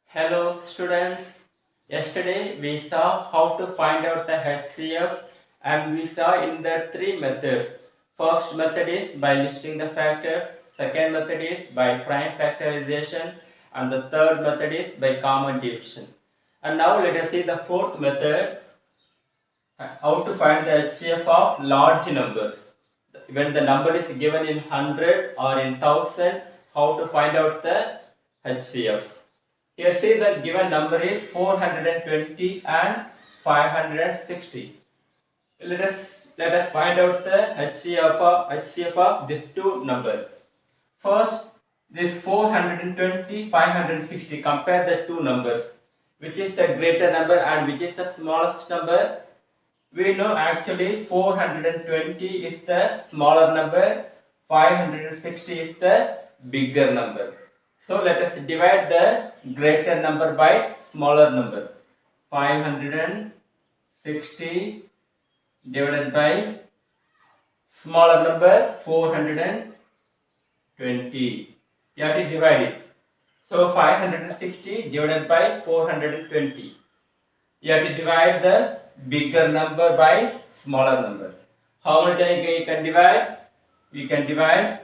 Hello students, yesterday we saw how to find out the HCF and we saw in the three methods. First method is by listing the factors, second method is by prime factorization and the third method is by common division. And now let us see the fourth method, how to find the HCF of large numbers. When the number is given in 100 or in 1000, how to find out the HCF. Here see the given number is 420 and 560. Let us find out the HCF of these two numbers. First, this 420, 560. Compare the two numbers. Which is the greater number and which is the smallest number? We know actually 420 is the smaller number, 560 is the bigger number. So let us divide the greater number by smaller number. 560 divided by smaller number 420. You have to divide it. So 560 divided by 420. You have to divide the bigger number by smaller number. How many times you can divide? We can divide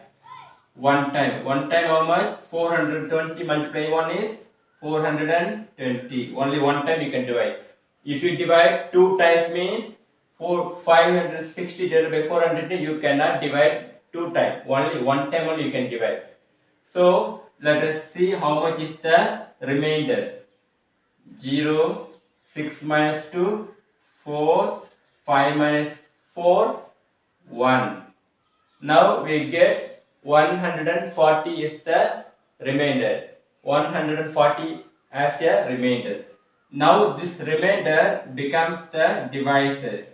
one time. One time how much? 420 multiply 1 is 420. Only one time you can divide. If you divide two times means 560 divided by 420, you cannot divide two times. Only one time only you can divide. So let us see how much is the remainder. 0, 6 minus 2, 4, 5 minus 4, 1. Now we get 140 is the remainder. 140 as a remainder. Now this remainder becomes the divisor.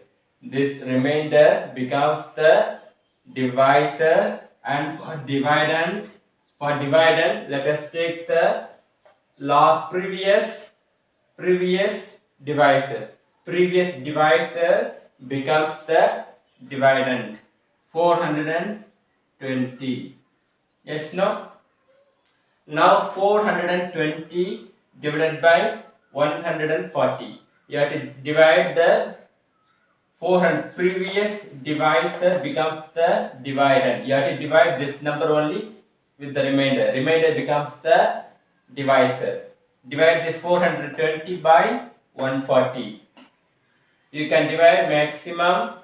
This remainder becomes the divisor, and for dividend let us take the previous divisor. Previous divisor becomes the dividend. 420. Yes, no? Now 420 divided by 140. You have to divide the 400. Previous divisor becomes the dividend. You have to divide this number only with the remainder. Remainder becomes the divisor. Divide this 420 by 140. You can divide maximum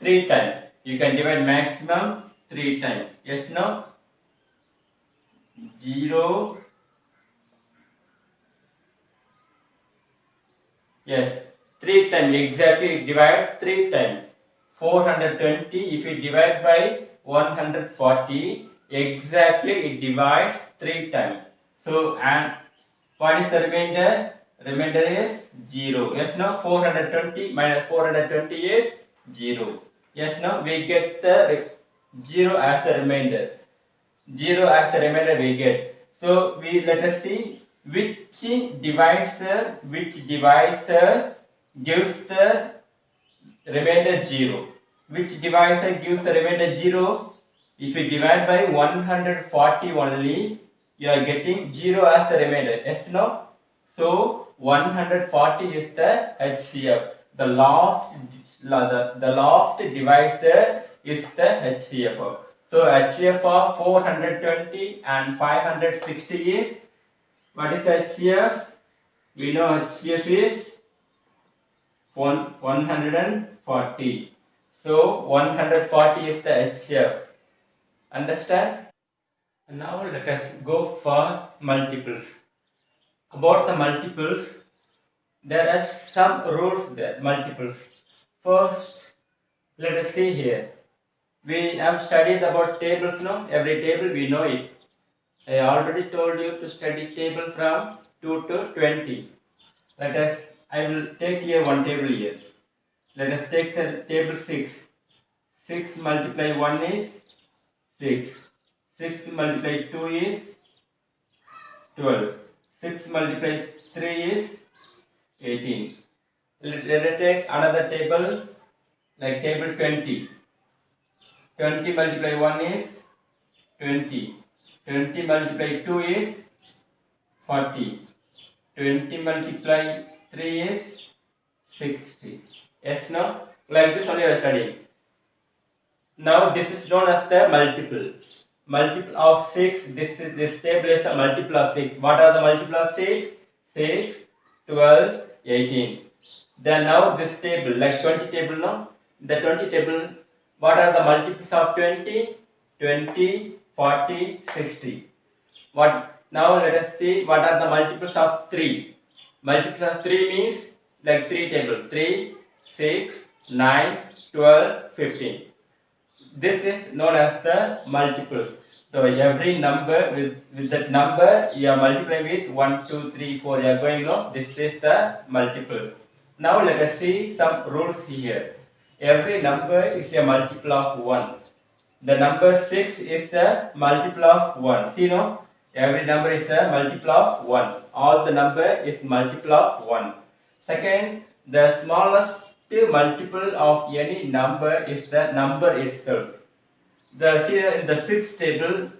3 times. You can divide maximum 3 times. Yes, no? 0. Yes, 3 times. Exactly divide 3 times. 420 if you divide by 140, exactly it divides 3 times. So, and what is the remainder? Remainder is 0. Yes, no? 420 minus 420 is 0. Yes, no? We get the 0 as the remainder. 0 as the remainder we get. So, let us see which divisor gives the remainder 0. Which divisor gives the remainder 0? If you divide by 140 only, you are getting 0 as the remainder. Yes, no? So 140 is the HCF. The last divisor is the HCF. So HCF of 420 and 560 is, what is HCF? We know HCF is 140. So 140 is the HCF. Understand? And now let us go for multiples. About the multiples, there are some rules there. Multiples. First, let us see here. We have studied about tables now. Every table we know it. I already told you to study table from 2 to 20. I will take here one table here. Let us take the table 6. 6 multiply 1 is 6. 6 multiply 2 is 12. 6 multiply 3 is 18. Let us take another table like table 20. 20 multiply 1 is 20. 20 multiply 2 is 40. 20 multiply 3 is 60. Yes, no? Like this only we are studying. Now this is known as the multiple. Multiple of 6. This table is a multiple of 6. What are the multiple of 6? 6, 12, 18. Then now this table, like 20 table, no? The 20 table, what are the multiples of 20? 20, 40, 60. What? Now let us see what are the multiples of 3. Multiples of 3 means like 3 table. 3, 6, 9, 12, 15. This is known as the multiples. So every number with that number you are multiplying with 1, 2, 3, 4. You are going on. This is the multiple. Now let us see some rules here. Every number is a multiple of 1. The number 6 is a multiple of 1. See, no? Every number is a multiple of 1. All the number is multiple of 1. Second, the smallest multiple of any number is the number itself. Here in the 6th table,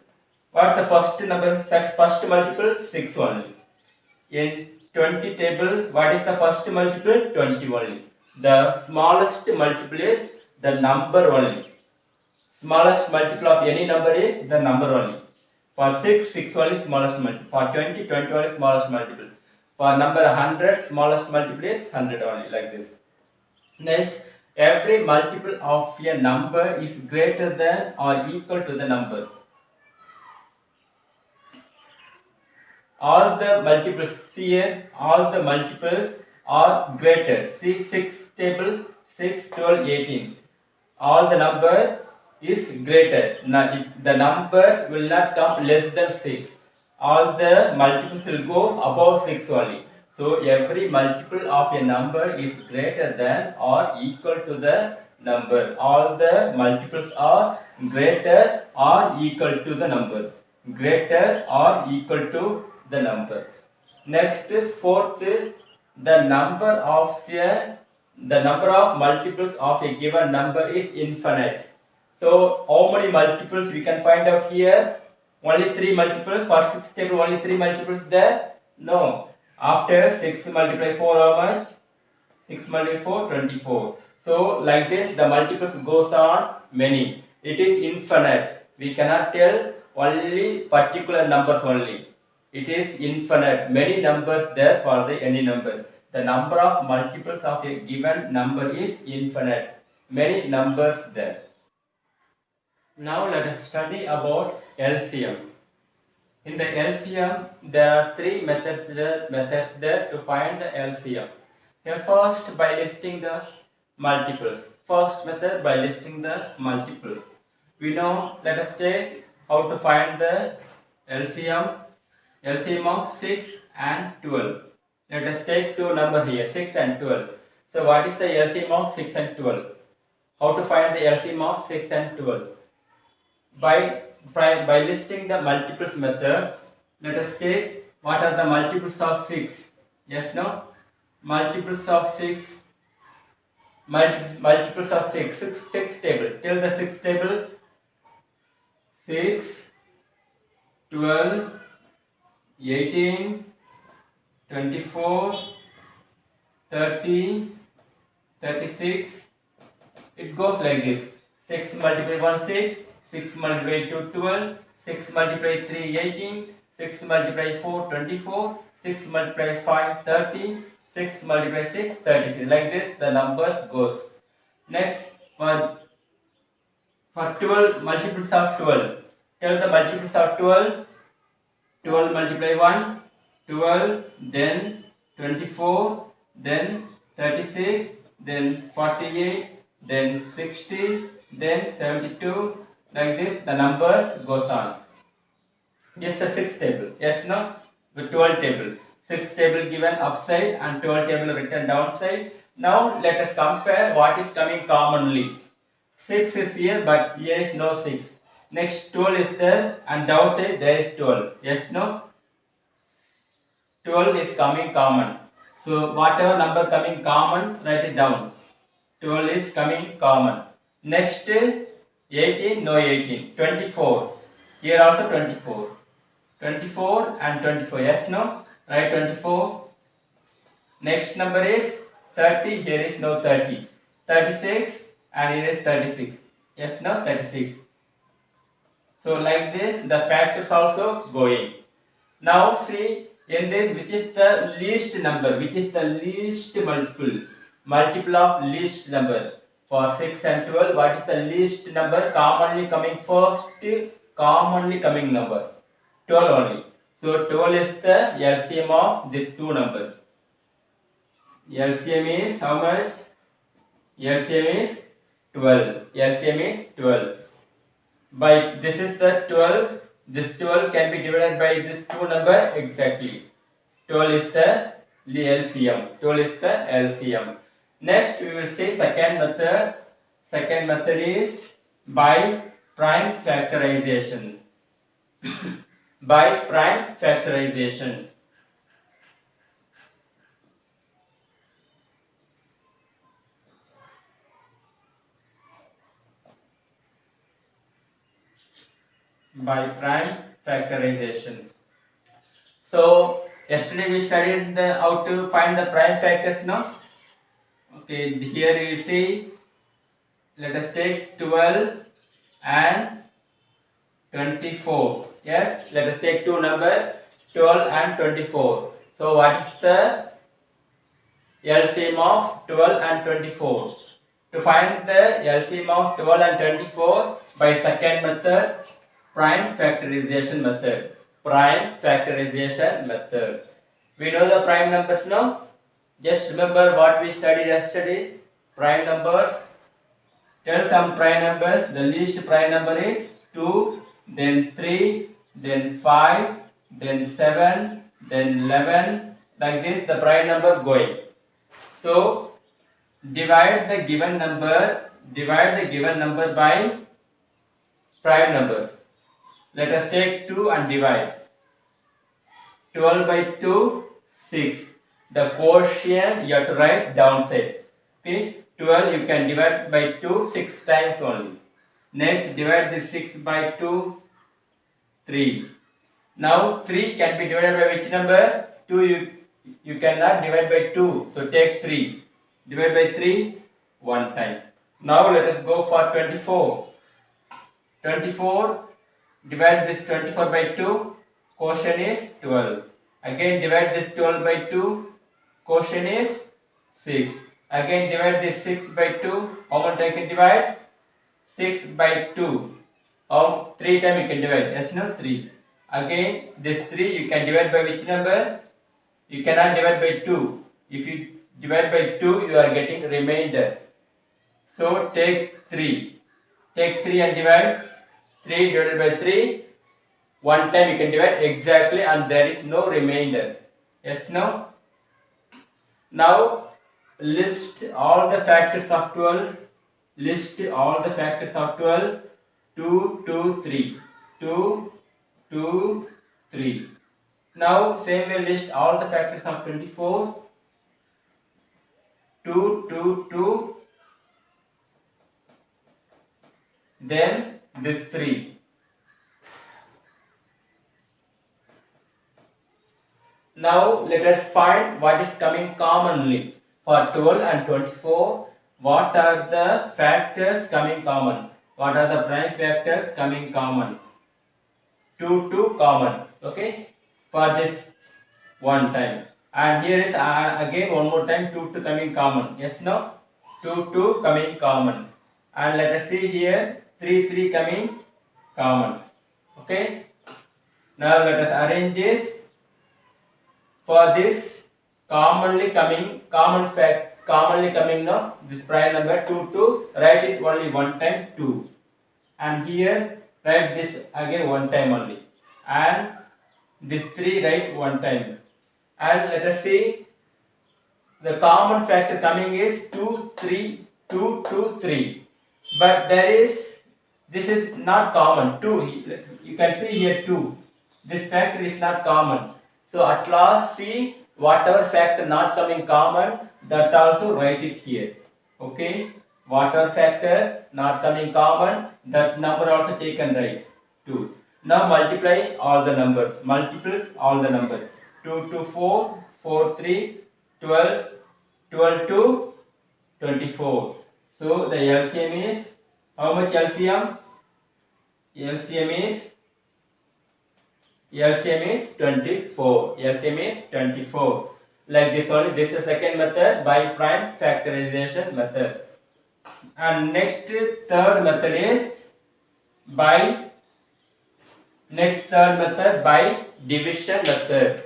what's the first number? First multiple? 6 only. In 20 table, what is the first multiple? 20 only. The smallest multiple is the number only. Smallest multiple of any number is the number only. For 6, 6 only smallest multiple. For 20, 20 only smallest multiple. For number 100, smallest multiple is 100 only, like this. Next, every multiple of a number is greater than or equal to the number. All the multiples here, all the multiples are greater. See 6 table, 6, 12, 18. All the number is greater. Now, the number will not come less than 6. All the multiples will go above 6 only. So every multiple of a number is greater than or equal to the number. All the multiples are greater or equal to the number. Greater or equal to the number. Next, fourth, the number of multiples of a given number is infinite. So how many multiples we can find out here? Only 3 multiples. For 6 table only 3 multiples there? No. After 6 multiply 4, how much? 6 multiply 4, 24. So like this the multiples goes on many. It is infinite. We cannot tell only particular numbers only. It is infinite. Many numbers there for any number. The number of multiples of a given number is infinite. Many numbers there. Now let us study about LCM. In the LCM, there are 3 methods there to find the LCM. Here first by listing the multiples. First method by listing the multiples. We know, let us take how to find the LCM of 6 and 12. Let us take 2 numbers here, 6 and 12. So what is the LCM of 6 and 12? How to find the LCM of 6 and 12? By listing the multiples method, let us take what are the multiples of 6. Yes, no? Multiples of 6. Multiples of 6. 6 table. Tell the 6 table. 6, 12, 18, 24, 30, 36. It goes like this. 6 multiply 1, 6. 6 multiply 2, 12. 6 multiply 3, 18. 6 multiply 4, 24. 6 multiply 5, 30. 6 multiply 6, 36. Like this the numbers goes. Next, for 12, multiples of 12. Tell the multiples of 12. 12 multiply 1, 12, then 24, then 36, then 48, then 60, then 72. Like this the numbers goes on. Just the 6 table. Yes, no? The 12 table. 6 table given upside and 12 table written downside. Now let us compare what is coming commonly. 6 is here but here is no 6. Next 12 is there and downside there is 12. Yes, no? 12 is coming common. So whatever number coming common, write it down. 12 is coming common. Next 18, no 18. 24. Here also 24. 24 and 24. Yes, no? Write 24. Next number is 30. Here is no 30. 36 and here is 36. Yes, no 36. So like this, the factors also going. Now see in this which is the least number, which is the least multiple of least number. For 6 and 12, what is the least number commonly coming first? Commonly coming number 12 only. So 12 is the LCM of these two numbers. LCM is how much? LCM is 12. LCM is 12. By this is the 12. This 12 can be divided by this two number exactly. 12 is the LCM. 12 is the LCM. Next we will see second method. Second method is by prime factorization. By prime factorization. By prime factorization. So yesterday we studied how to find the prime factors now. Okay, here you see, let us take 12 and 24. Yes, let us take two numbers 12 and 24. So what is the LCM of 12 and 24? To find the LCM of 12 and 24 by second method, prime factorization method. Prime factorization method. We know the prime numbers now. Just remember what we studied yesterday. Prime numbers. Tell some prime numbers. The least prime number is 2, then 3, then 5, then 7, then 11. Like this, the prime number going. So divide the given number by prime number. Let us take 2 and divide. 12 by 2, 6. The quotient you have to write downside. Okay, 12 you can divide by 2 6 times only. Next, divide this 6 by 2, 3. Now 3 can be divided by which number? 2 you cannot divide by 2. So take 3. Divide by 3 one time. Now let us go for 24. 24, divide this 24 by 2. Quotient is 12. Again divide this 12 by 2. Quotient is 6. Again divide this 6 by 2. How much I can divide? 6 by 2. How 3 times you can divide? Yes, no, 3. Again this 3 you can divide by which number? You cannot divide by 2. If you divide by 2, you are getting remainder. So take 3. Take 3 and divide. 3 divided by 3. One time you can divide exactly and there is no remainder. Yes, no? Now list all the factors of 12. List all the factors of 12. 2, 2, 3. 2, 2, 3. Now same way list all the factors of 24. 2, 2, 2. Then this 3. Now let us find what is coming commonly for 12 and 24. What are the factors coming common? What are the prime factors coming common? 2, 2 common. Okay, for this one time. And here is again one more time 2, 2 coming common. Yes, no? 2, 2 coming common. And let us see here 3, 3 coming common. Okay. Now let us arrange this. For this commonly coming now this prime number 2, 2, write it only one time 2, and here write this again one time only, and this 3 write one time, and let us see the common factor coming is 2, 3, 2, 2, 3, but this is not common. 2, you can see here 2, this factor is not common. So at last see whatever factor not coming common, that also write it here. Okay, whatever factor not coming common, that number also take and write 2. Now multiply all the numbers. Multiples all the numbers. 2, 2, 4, 4, 3, 12, 12 to 24. So the LCM is, how much LCM? LCM is 24. LCM is 24. Like this only. This is the second method, by prime factorization method. And next third method is by division method.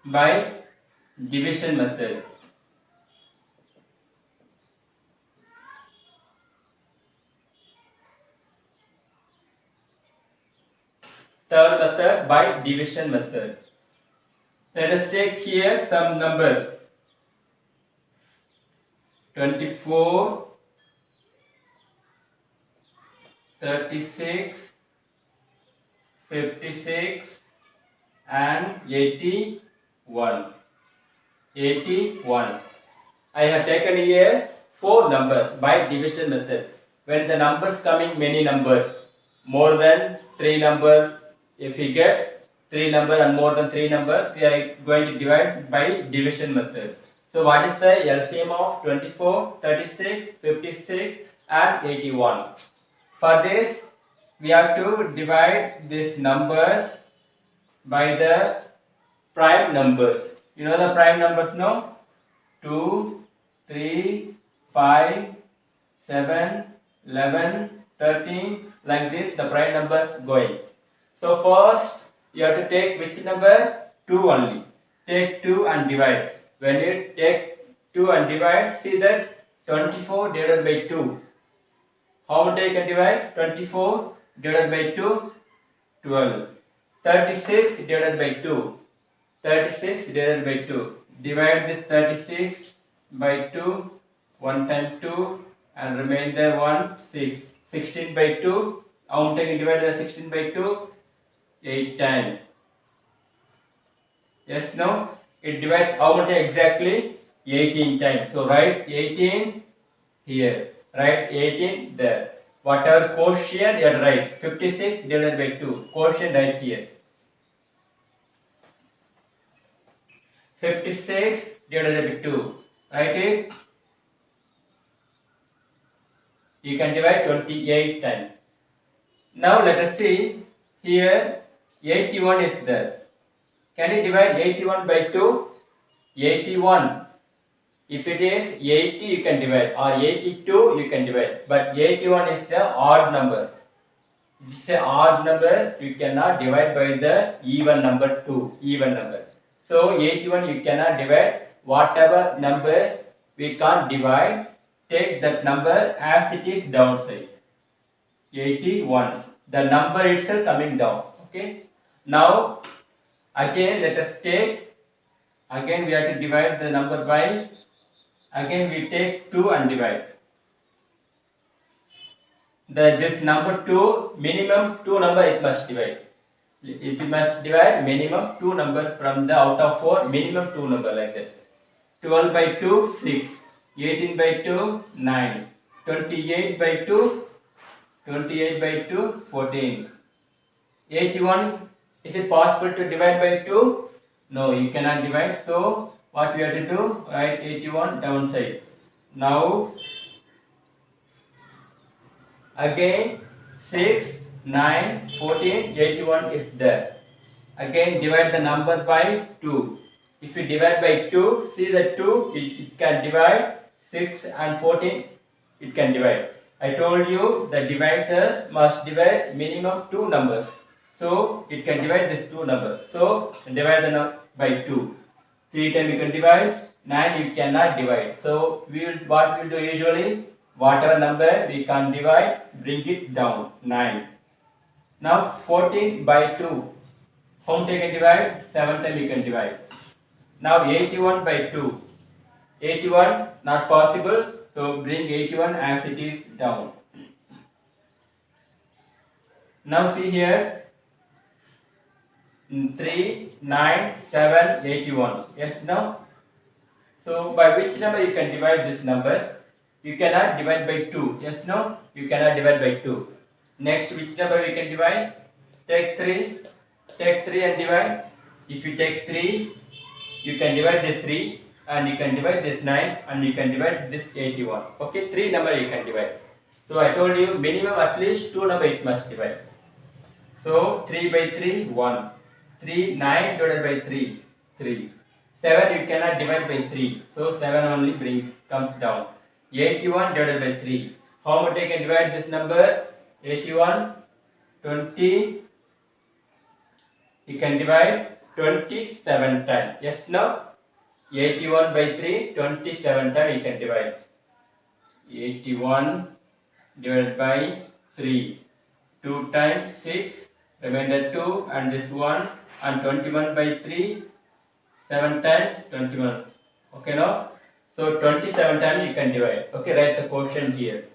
By division method. Third method, by division method. Let us take here some number. 24, 36, 56 and 81. 81. I have taken here 4 numbers by division method. When the numbers coming many numbers, more than 3 numbers, if we get 3 numbers and more than 3 numbers, we are going to divide by division method. So what is the LCM of 24, 36, 56 and 81? For this, we have to divide this number by the prime numbers. You know the prime numbers, no? 2, 3, 5, 7, 11, 13, like this the prime numbers going. So first you have to take which number? 2 only. Take 2 and divide. When you take 2 and divide, see that 24 divided by 2. How much I can divide? 24 divided by 2, 12. 36 divided by 2. 36 divided by 2. Divide this 36 by 2. 1 times 2 and remainder 1, 6. 16 by 2. How much I can divide the 16 by 2? 8 times. Yes, no? It divides how much exactly? 18 times. So write 18 here. Write 18 there. Whatever quotient you write. 56 divided by 2. Quotient right here. 56 divided by 2. Write it. You can divide 28 times. Now let us see. Here 81 is there. Can you divide 81 by 2? 81. If it is 80 you can divide, or 82 you can divide. But 81 is the odd number. It is an odd number. You cannot divide by the even number 2. Even number. So 81 you cannot divide. Whatever number we can't divide, take that number as it is downside. 81. The number itself coming down. Okay. Now again let us take. Again we have to divide the number by. Again we take 2 and divide. This number 2, minimum 2 number it must divide. It must divide minimum 2 number from the out of 4, minimum 2 number like that. 12 by 2, 6. 18 by 2, 9. 28 by 2, 28 by 2, 14. 81, is it possible to divide by 2? No, you cannot divide. So what we have to do? Write 81 downside. Now again 6, 9, 14, 81 is there. Again divide the number by 2. If you divide by 2, see the 2 it can divide. 6 and 14 it can divide. I told you the divisor must divide minimum 2 numbers. So it can divide this 2 numbers. So divide the number by 2. 3 times you can divide, 9 you cannot divide. So what we will do usually, whatever number we can divide, bring it down, 9. Now 14 by 2. How much you can divide? 7 times you can divide. Now 81 by 2. 81 not possible. So bring 81 as it is down. Now see here. 3, 9, 7, 81. Yes, no? So by which number you can divide this number? You cannot divide by 2. Yes, no? You cannot divide by 2. Next, which number we can divide? Take 3. Take 3 and divide. If you take 3, you can divide this 3 and you can divide this 9 and you can divide this 81. Okay, 3 number you can divide. So I told you minimum at least 2 number it must divide. So 3 by 3, 1. 3, 9 divided by 3, 3. 7 you cannot divide by 3. So 7 only comes down. 81 divided by 3. How much I can divide this number? 81, 20. You can divide 27 times. Yes, no? 81 by 3, 27 times you can divide. 81 divided by 3. 2 times 6, remainder 2 and this 1, and 21 by 3, 7 times 21. Okay, now? So 27 times you can divide. Okay, write the quotient here.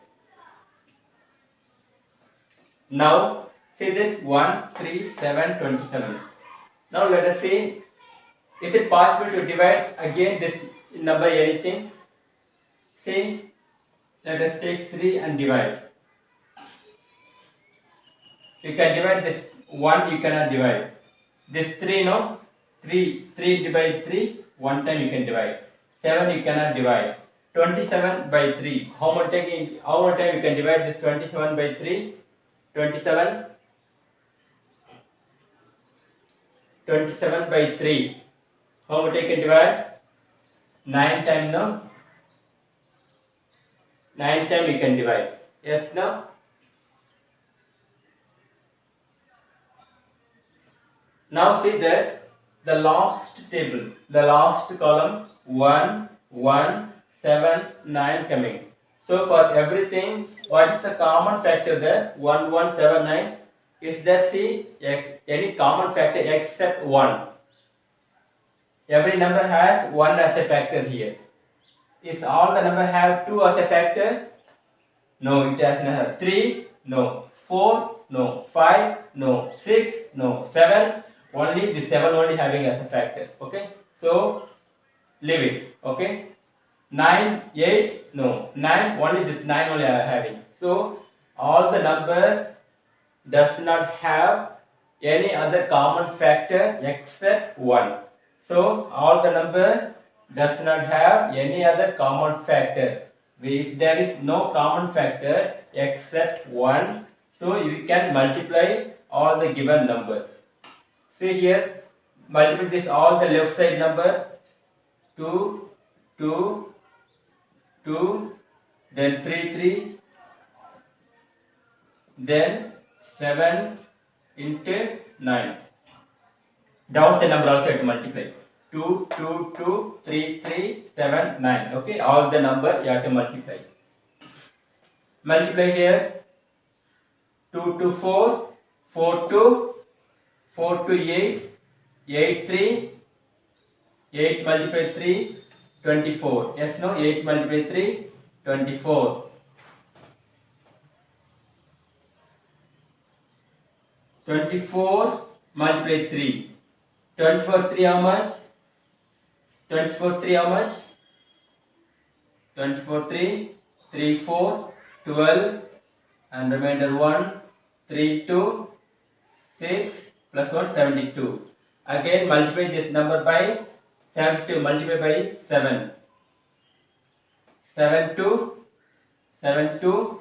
Now see this 1, 3, 7, 27. Now let us see, is it possible to divide again this number anything? See, let us take 3 and divide. You can divide this 1, you cannot divide. This 3, no? 3 divide 3, 1 time you can divide. 7 you cannot divide. 27 by 3. How much time you can divide this 27 by 3? 27 by 3. How much I can divide? 9 times, no? 9 times you can divide. Yes, no? Now see that the last table, the last column, 1, 1, 7, 9 coming. So for everything, what is the common factor there? 1, 1, 7, 9. Is there, see, any common factor except 1? Every number has 1 as a factor here. Is all the number have 2 as a factor? No, it has not. 3? No. 4? No. 5? No. 6? No. 7? Only the 7 only having as a factor. Okay. So leave it. Okay. 9, 8? No. 9? Only this 9 only are having. So all the number does not have any other common factor except 1. So all the number does not have any other common factor. If there is no common factor except 1, so you can multiply all the given number. See here, multiply this all the left side number 2, 2, 2, then 3, 3, then 7 into 9. Downside number also you have to multiply. 2, 2, 2, 3, 3, 7, 9. Okay, all the number you have to multiply. Multiply here 2 to 4, 4 to 8, 8 3, 8 multiply 3, 24. Yes, no, 8 multiply 3, 24. 24 multiply 3. 24 3 how much? 24 3 how much? 24 3, 3 4, 12 and remainder 1, 3 2, 6 plus 1, 72. Again multiply this number by 72, multiply by 7. 7 2, 7 2,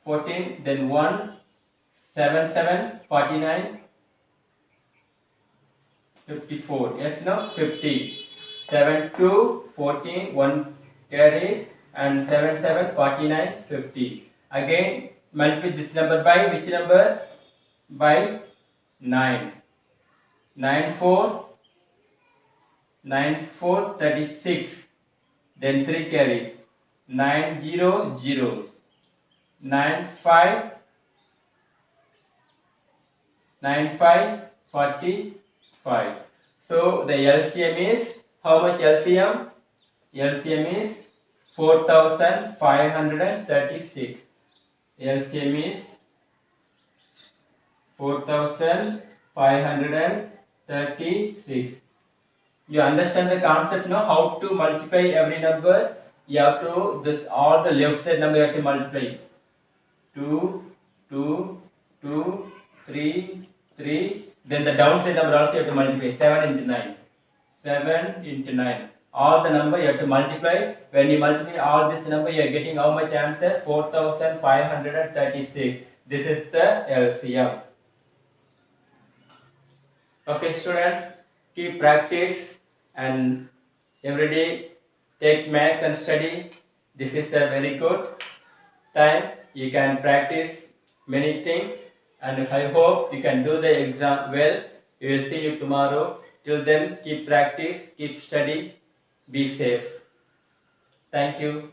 14, then 1, 7 7, 49, 54. Yes, no, 50. 7 2, 14, 1 carries, and 7 7, 49, 50. Again multiply this number by which number? By 9. 9 4, 9 4, 36. Then 3 carries. 9 0 0. 9 5, 9 5, 45. So the LCM is, how much LCM? LCM is 4536. LCM is 4536. You understand the concept now? How to multiply every number? You have to, this all the left side number you have to multiply. 2, 2, 2, 3, 3, Then the downside number also you have to multiply 7 into 9. 7 into 9. All the number you have to multiply. When you multiply all this number, you are getting how much answer? 4536. This is the LCM. Okay, students, keep practice and every day take maths and study. This is a very good time. You can practice many things, and I hope you can do the exam well. We will see you tomorrow. Till then, keep practice, keep study, be safe. Thank you.